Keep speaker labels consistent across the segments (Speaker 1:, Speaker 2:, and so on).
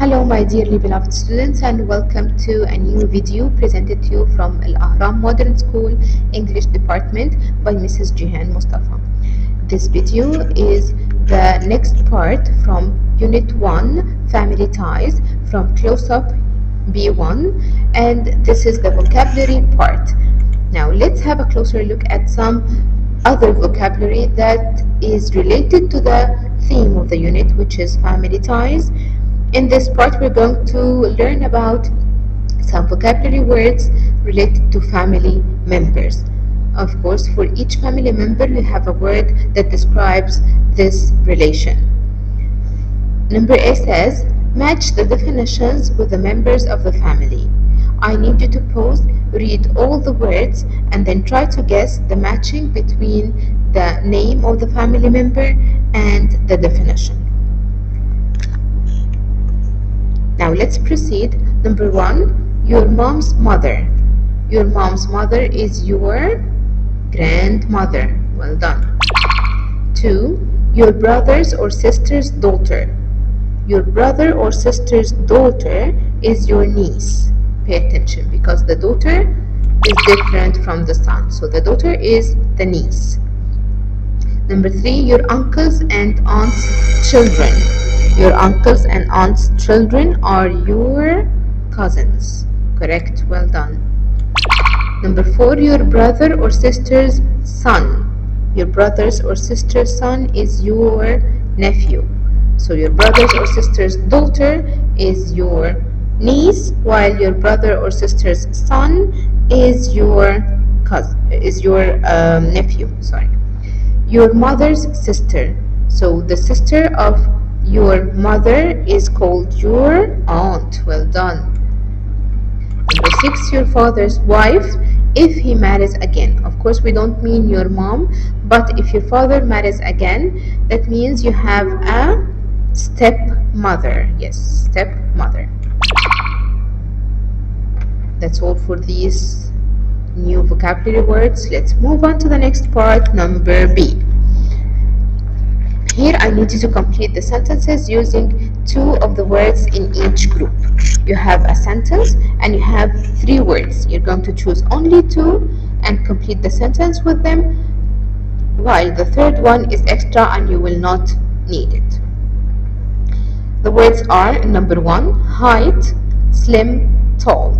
Speaker 1: Hello my dearly beloved students, and welcome to a new video presented to you from Al Ahram Modern School English Department by Mrs. Jihan Mustafa. This video is the next part from Unit 1 Family Ties from Close-Up B1, and this is the vocabulary part. Now let's have a closer look at some other vocabulary that is related to the theme of the unit, which is family ties. In this part, we're going to learn about some vocabulary words related to family members. Of course, for each family member, we have a word that describes this relation. Number A says, match the definitions with the members of the family. I need you to pause, read all the words, and then try to guess the matching between the name of the family member and the definition. Now let's proceed. Number 1, your mom's mother. Your mom's mother is your grandmother. Well done. 2, your brother's or sister's daughter. Your brother or sister's daughter is your niece. Pay attention because the daughter is different from the son. So the daughter is the niece. Number 3, your uncles and aunts' children. Your uncles and aunts' children are your cousins. Correct, well done. Number 4, your brother or sister's son. Your brother's or sister's son is your nephew. So your brother's or sister's daughter is your niece, while your brother or sister's son is your cousin, nephew. Sorry. Your mother's sister. So the sister of your mother is called your aunt. Well done. Number 6, your father's wife if he marries again. Of course, we don't mean your mom, but if your father marries again, that means you have a stepmother. Yes, stepmother. That's all for these new vocabulary words. Let's move on to the next part, number B. Here I need you to complete the sentences using 2 of the words in each group. You have a sentence and you have 3 words. You're going to choose only 2 and complete the sentence with them, while the third one is extra and you will not need it. The words are, number 1, height, slim, tall.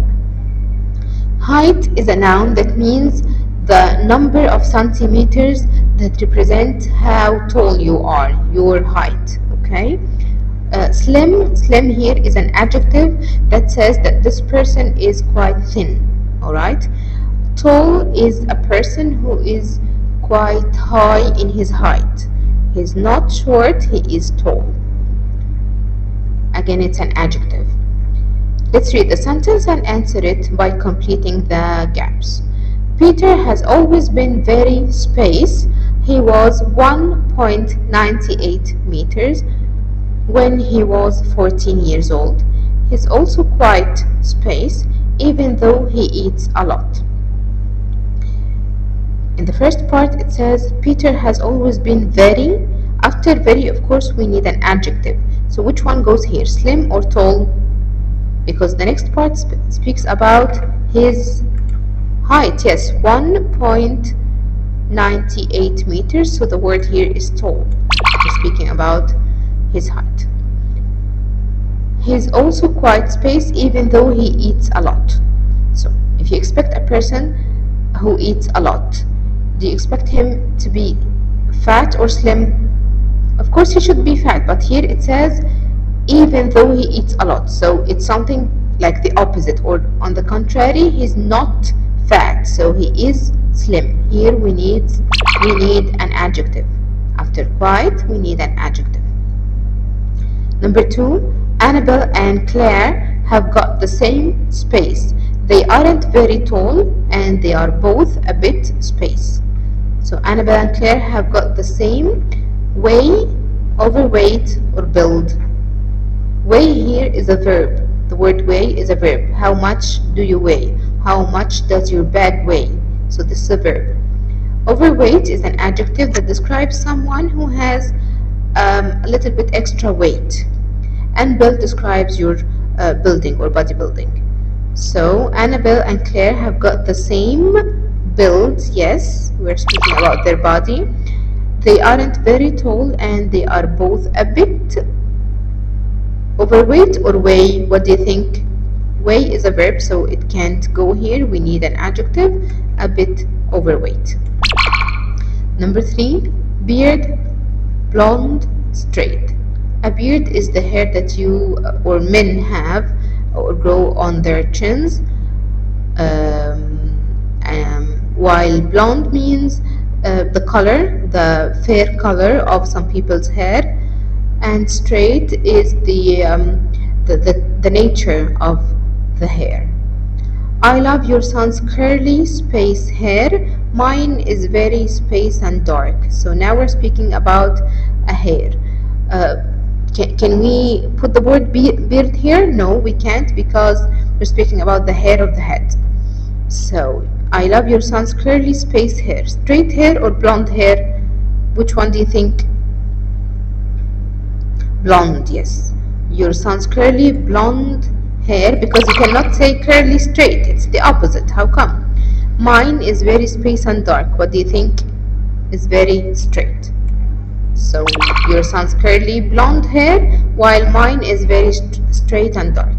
Speaker 1: Height is a noun that means the number of centimeters that represent how tall you are, your height. Okay. Slim here is an adjective that says that this person is quite thin. All right. Tall is a person who is quite high in his height. He's not short, he is tall. Again, it's an adjective. Let's read the sentence and answer it by completing the gaps. Peter has always been very space. He was 1.98 meters when he was 14 years old. He's also quite space, even though he eats a lot. In the first part, it says Peter has always been very. After very, of course, we need an adjective. So which one goes here, slim or tall? Because the next part speaks about his height. Yes, 1.98 meters. So the word here is tall. We're speaking about his height. He's also quite space, even though he eats a lot. So if you expect a person who eats a lot, do you expect him to be fat or slim? Of course he should be fat, but here it says even though he eats a lot. So it's something like the opposite, or on the contrary, he's not fat, so he is slim. Here we need an adjective. After quite, we need an adjective. Number 2, Annabelle and Claire have got the same space. They aren't very tall and they are both a bit space. So Annabelle and Claire have got the same weigh, overweight, or build. Weigh here is a verb. The word weigh is a verb. How much do you weigh? How much does your bag weigh? So this is a verb. Overweight is an adjective that describes someone who has a little bit extra weight. and Bill describes your building or bodybuilding. So Annabelle and Claire have got the same build. Yes, we're speaking about their body. They aren't very tall and they are both a bit overweight or weigh. What do you think? Weigh is a verb, so it can't go here. We need an adjective, a bit overweight. Number 3, beard, blonde, straight. A beard is the hair that you or men have or grow on their chins, while blonde means the color, the fair color of some people's hair, and straight is the nature of the hair. I love your son's curly space hair. Mine is very space and dark. So now we're speaking about a hair. Can we put the word beard here? No, we can't, because we're speaking about the hair of the head. So I love your son's curly space hair. Straight hair or blonde hair? Which one do you think? Blonde, yes. Your son's curly blonde hair, because you cannot say curly straight. It's the opposite. How come? Mine is very space and dark. What do you think? Is very straight. So your son's curly blonde hair, while mine is very straight and dark.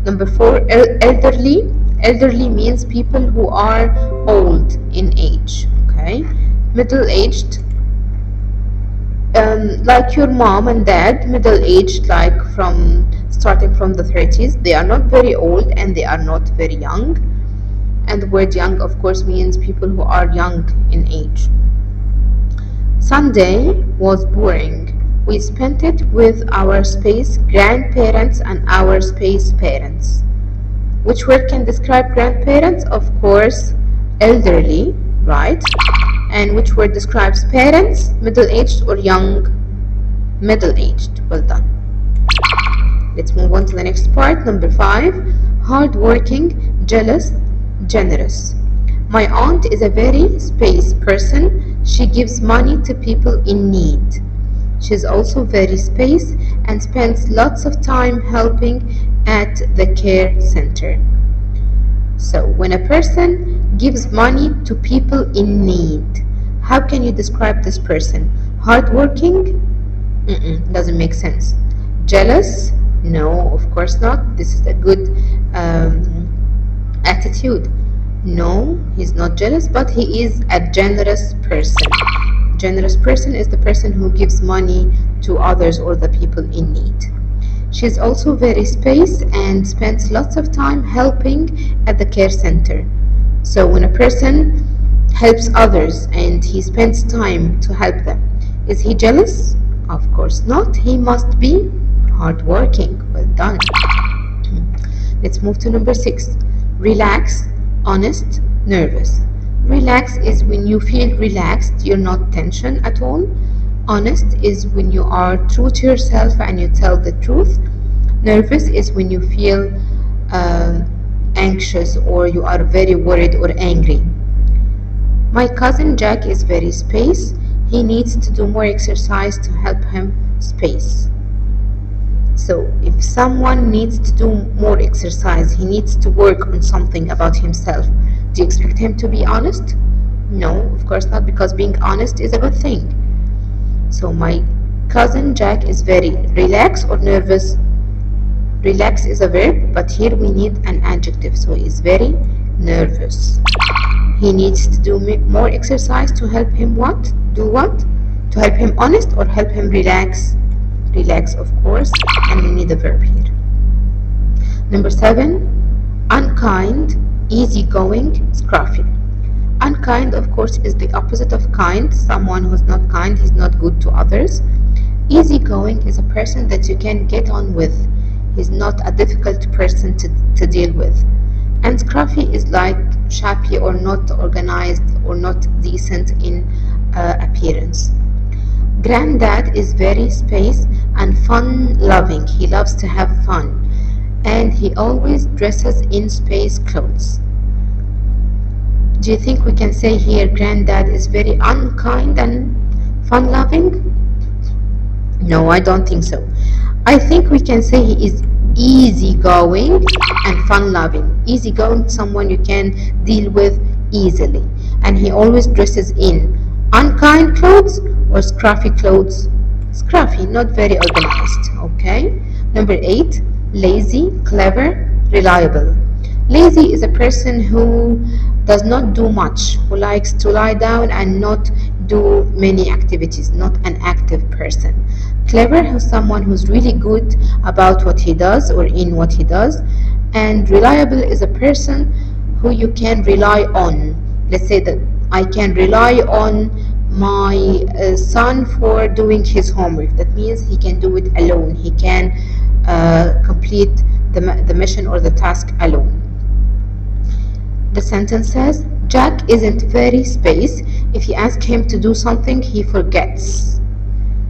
Speaker 1: Number 4, elderly. Elderly means people who are old in age. Okay, middle-aged. Like your mom and dad, middle-aged, like starting from the 30s. They are not very old and they are not very young. And the word young, of course, means people who are young in age. Sunday was boring. We spent it with our space grandparents and our space parents. Which word can describe grandparents? Of course, elderly, right? And which word describes parents? Middle-aged or young? Middle-aged. Well done. Let's move on to the next part. Number 5, hardworking, jealous, generous. My aunt is a very space person. She gives money to people in need. She's also very space and spends lots of time helping at the care center. So when a person gives money to people in need, how can you describe this person? Hardworking? Doesn't make sense. Jealous? No, of course not. This is a good attitude. No, he's not jealous, but he is a generous person. Generous person is the person who gives money to others or the people in need. She's also very space and spends lots of time helping at the care center. So when a person helps others and he spends time to help them, is he jealous? Of course not. He must be hardworking. Well done. Let's move to number 6. Relax, honest, nervous. Relax is when you feel relaxed, you're not tension at all. Honest is when you are true to yourself and you tell the truth. Nervous is when you feel anxious or you are very worried or angry. My cousin Jack is very space. He needs to do more exercise to help him space. So if someone needs to do more exercise, he needs to work on something about himself, do you expect him to be honest? No, of course not, because being honest is a good thing. So my cousin Jack is very relaxed or nervous. Relax is a verb, but here we need an adjective, so he is very nervous. He needs to do more exercise to help him what? Do what? To help him honest or help him relax? Relax, of course, and we need a verb here. Number 7, unkind, easygoing, scruffy. Unkind, of course, is the opposite of kind. Someone who's not kind, he's not good to others. Easygoing is a person that you can get on with. He's not a difficult person to deal with. And scruffy is like shabby or not organized or not decent in appearance. Granddad is very space and fun-loving. He loves to have fun. And he always dresses in space clothes. Do you think we can say here Granddad is very unkind and fun-loving? No, I don't think so. I think we can say he is easygoing and fun-loving. Easygoing, someone you can deal with easily. And he always dresses in unkind clothes or scruffy clothes. Scruffy, not very organized. Okay. Number 8, lazy, clever, reliable. Lazy is a person who does not do much, who likes to lie down and not do many activities, not an active person. Clever is someone who's really good about what he does or in what he does. And reliable is a person who you can rely on. Let's say that I can rely on my son for doing his homework. That means he can do it alone. He can complete the mission or the task alone. The sentence says, Jack isn't very space. If you ask him to do something, he forgets.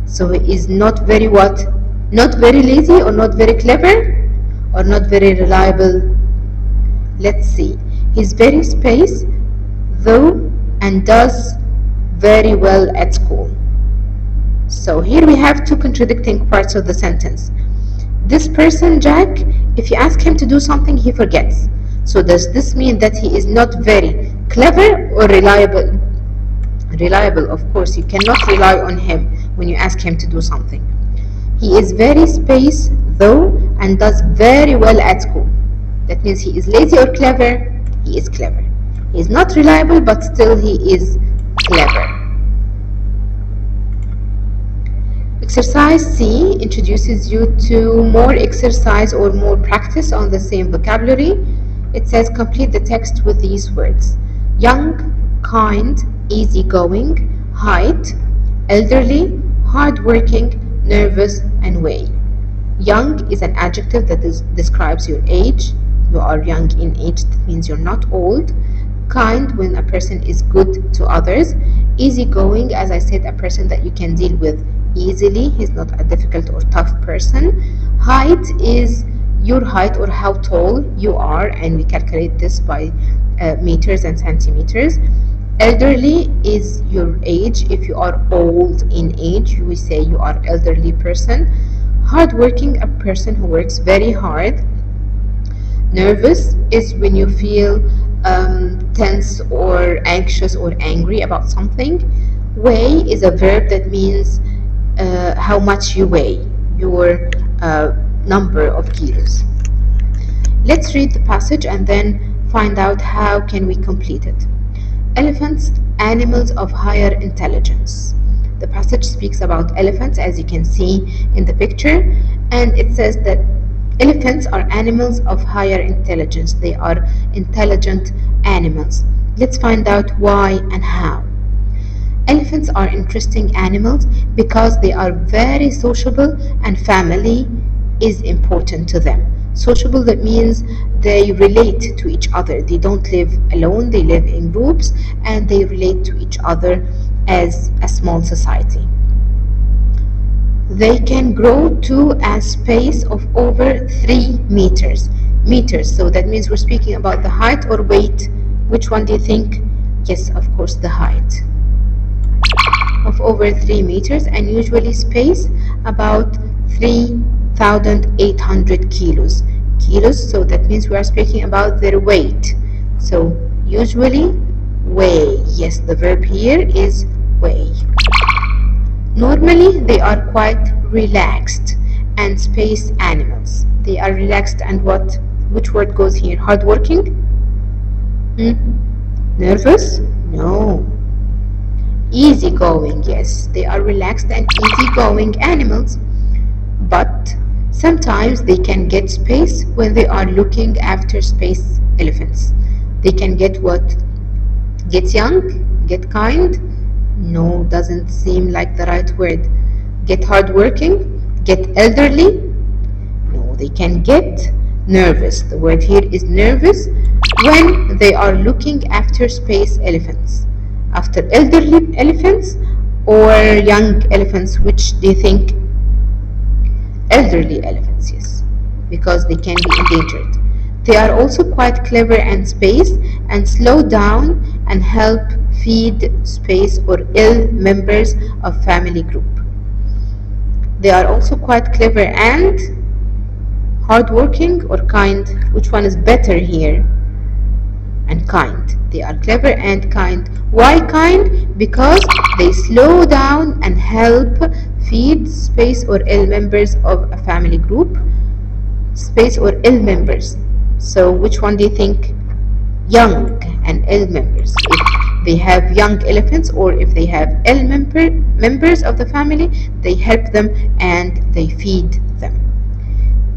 Speaker 1: So he is not very what? Not very lazy or not very clever or not very reliable. Let's see. He's very space, though, and does very well at school. So here we have two contradicting parts of the sentence. This person, Jack, if you ask him to do something, he forgets. So does this mean that he is not very clever or reliable? Reliable, of course. You cannot rely on him when you ask him to do something. He is very space, though, and does very well at school. That means he is lazy or clever? He is clever. He is not reliable, but still he is clever. Exercise C introduces you to more exercise or more practice on the same vocabulary. It says complete the text with these words: young, kind, easygoing, height, elderly, hardworking, nervous, and way. Young is an adjective that describes your age. You are young in age, that means you're not old. Kind, when a person is good to others. Easygoing, as I said, a person that you can deal with easily. He's not a difficult or tough person. Height is your height or how tall you are, and we calculate this by meters and centimeters. Elderly is your age. If you are old in age, we say you are elderly person. Hardworking, a person who works very hard. Nervous is when you feel tense or anxious or angry about something. Weigh is a verb that means how much you weigh, your number of kilos. Let's read the passage and then find out how can we complete it. Elephants, animals of higher intelligence. The passage speaks about elephants, as you can see in the picture, and it says that elephants are animals of higher intelligence. They are intelligent animals. Let's find out why and how. Elephants are interesting animals because they are very sociable and family is important to them. Sociable, that means they relate to each other. They don't live alone, they live in groups and they relate to each other as a small society. They can grow to a space of over 3 meters. Meters, so that means we're speaking about the height or weight. Which one do you think? Yes, of course, the height. Of over 3 meters, and usually space about 3,800 kilos. Kilos, so that means we are speaking about their weight. So usually weigh. Yes, the verb here is weigh. Normally they are quite relaxed and space animals. They are relaxed and what? Which word goes here? Hardworking? Nervous? No. Easygoing, yes. They are relaxed and easygoing animals. But sometimes they can get space when they are looking after space elephants. They can get what? Get young? Get kind? No, doesn't seem like the right word. Get hardworking? Get elderly? No, they can get nervous. The word here is nervous when they are looking after space elephants. After elderly elephants or young elephants, which do you think? Elderly elephants, yes, because they can be endangered. They are also quite clever and space and slow down and help feed space or ill members of family group. They are also quite clever and hardworking, or kind. Which one is better here? And kind. They are clever and kind. Why kind? Because they slow down and help feed space or ill members of a family group. Space or ill members. So which one do you think? Young and ill members. If they have young elephants, or if they have ill members of the family, they help them and they feed them.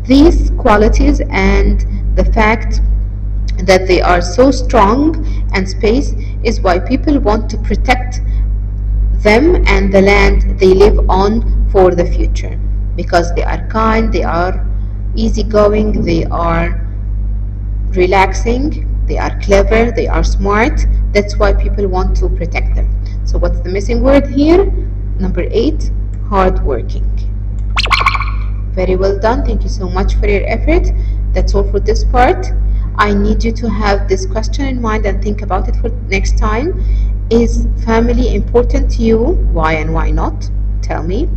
Speaker 1: These qualities and the fact that they are so strong and space is why people want to protect them and the land they live on for the future, because they are kind, they are easygoing, they are relaxing, they are clever, they are smart. That's why people want to protect them. So what's the missing word here? Number 8, hardworking. Very well done. Thank you so much for your effort. That's all for this part. I need you to have this question in mind and think about it for next time. Is family important to you? Why and why not? Tell me.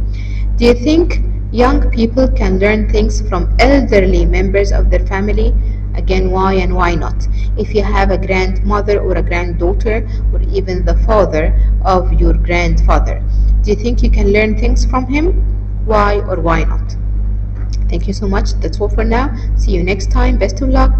Speaker 1: Do you think young people can learn things from elderly members of their family? Again, why and why not? If you have a grandmother or a granddaughter, or even the father of your grandfather, do you think you can learn things from him? Why or why not? Thank you so much. That's all for now. See you next time. Best of luck.